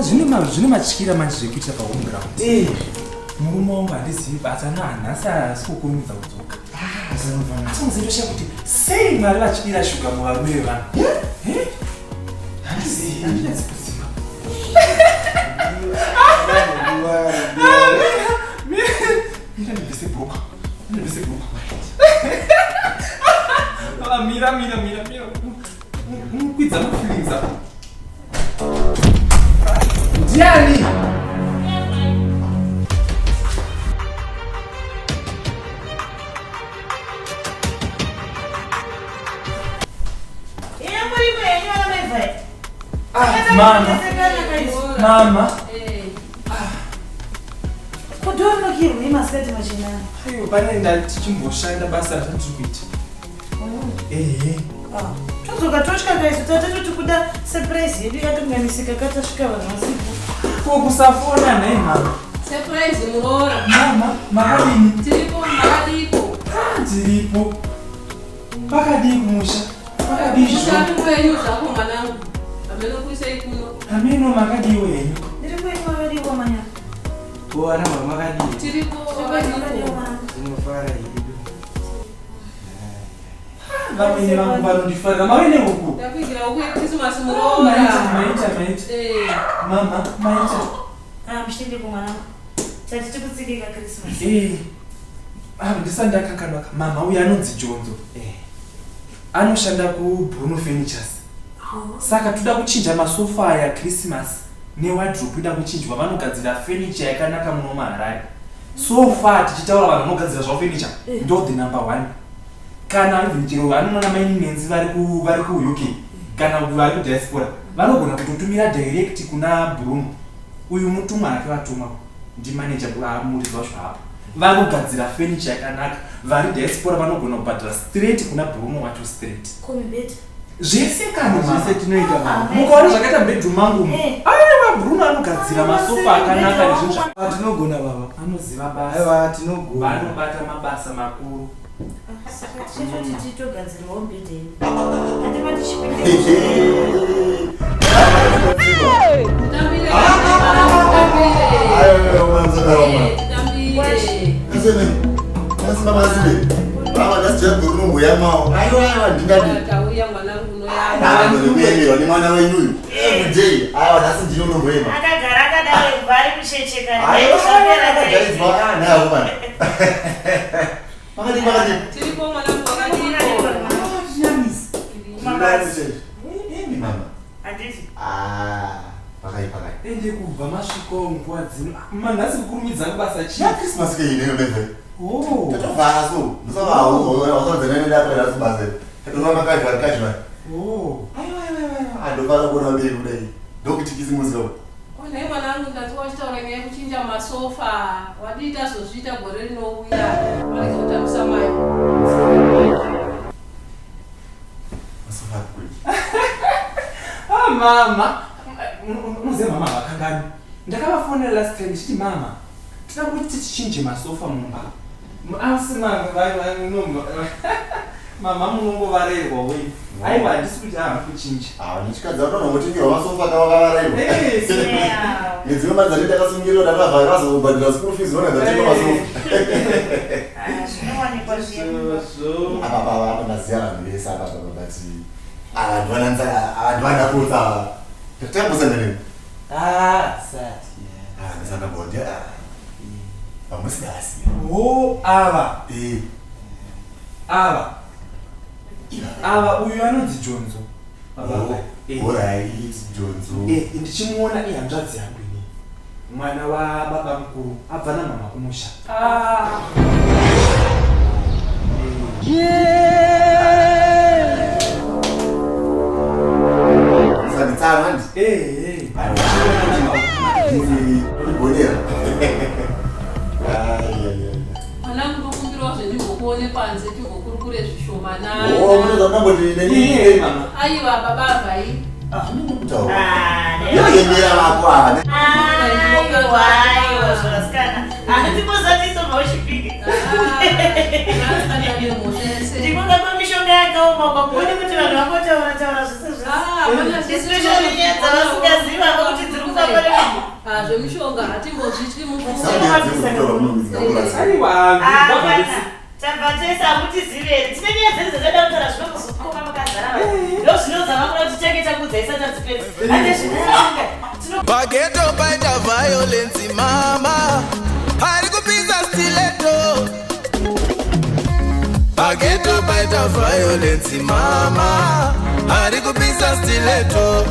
zvino matyira manje zvekuita pahome ground. Murume wangu handizivi basa nhasi asikukurumidza kudzoka. Asi muzindosha kuti sei Mwari vachidira shuga muvarume vevanhu. Handizivi, handinatsi kuziva. Mira ndibvise bhuka. Mira. Mukwidza mufilingza. Ndiani? Mama. Kudorno kiruni maskati machina. Ayo panaenda tichimboshanda basa ratiri kuita. Tozoka tosvika kaisu tatoti kuda surprise yedu yakanganisika katasvika vanhu vasiku. Ko kusafona nhai mama. Surprise muroora. Mama, makadini? Tiripo, makadiko. Tiripo. Pakadii kumusha? Pakadii zvo? Mushatu wenyu zvako mwanangu. Amenokuisei kuno. Ameno makadii wenyu? Ndiripo ino makadiwa manya. Kuwana makadii. Tiripo, makadiko. Zinofara yedu. Vamweni vangu vanondifarira. Mavene huku? Ndakuigira uku yeKrismasi muroora. Maita. Mama, maita. Mushitendeko mwanangu. Tati tikutsikika Christmas. Ndisandakakanwaka. Mama uyu anonzi Jonzo. Anoshanda kuBruno Furnitures. Saka toda kuchinja masofa aya Christmas newardrobe ida kuchinjwa. Vanogadzira furniture yakanaka muno muHarare. So far tichitaura vanhu vanogadzira zvavo furniture ndo the number 1. Kana chero vanonona maini nenzi vari ku UK kana vari ku diaspora vanogona kutotumira direct kuna Bruno. Uyu mutumwa ake vatuma ndi manager amuridzwa zvapo. Vanogadzira furniture yakanaka. Vari diaspora vanogona kubhadhara straight kuna Bruno wacho straight. Komibeta. Zvese kana zvese tinoita mama. Mukaona zvakaita bedroom mangu. Aiwa Bruno anogadzira masofa akanaka nezvinhu zvakawanda. Tinogona baba. Anoziva basa. Aiwa tinogona. Vanobata mabasa makuru. Saka titogadzirwawo mbedeni. Handipati chipinge. Tambire. Baba ndasijaga kunongoya mawo. Aiwa ndingadi. Tauya mwanangu noya. Ndinokuyemerwa nemwana wenyu. Every day. Aiwa ndasi ndinonomboema. Akagara akadai vari kuchecheka. Aiwa nayo bana. Makadi. Tiripo mwanangu wakadiko. Mama. Handiti. Pakai. Ende kubva masviko nguva dzino. Manhasi kukurumidza basa chi. Ya Christmas ke ine mbeve. Oh. Tatofara so. Musawawo wakadzana ndapera basa. Tatofamba kachwa. Oh. Aiwa. Andofara kuona mberi kudai. Ndokuti kizimuzo. Ona mwanangu ndati wachitaura nyaya yekuchinja masofa. Wadita zozviita gore rinouya. Waliza kutambisa mai. Masofa kwe. Mama. Unoze mama vakangani. Ndakavafonera last time ndichiti mama. Tinoda kuti tichinje masofa mumba. Asi mama munongovarerwa wenyu. Aiwa handisi kuti kuchinja. Ndichikadza unonomutingira masofa kavakavarerwa. Nedzimwe mari dzati ndakasungirirwa ndakavhara vazobhadhira school fees vona ndatenga masofa. Zvinowanikwa zviyo. Apa pava ndaziya vanhu vese apa bati vanhu vanakutsa. Tatambosangana. Sati. Ndisandabonde. Vamusikasi. Oh, ava. Ava uyu anonzi Jonzo. Alright, Jonzo. Ndichimuona ihanzvadzi yangu ini. Mwana wababa mukuru abva namama kumusha. Sanditsana handi? Mwanangu ndokumbirawo zvendimbokuone panze tigokurukure zvishomanana. Munozva mnamboti Aiwa baba vai. Yemera vako ava. Aiwa zvakasikana. Handimuzati sobva uchipike. Ndikunda kwemishonga yakaoma kwakuni kuti vanhu vangotaura zvese zvese. Especially nyaya dzavasikaziva zvemishonga hatimbozvityi tabva tese hamutiziveri tine nyaya dzenzi dzakada kutaura zvinongozokoma makazara ndo zvinozama kuda kuti chengeta kudzaisa tadzipedza ate zvinoainga pageto paita violence mama ari kupinza stileto pageto paita violence mama ari kupinza stileto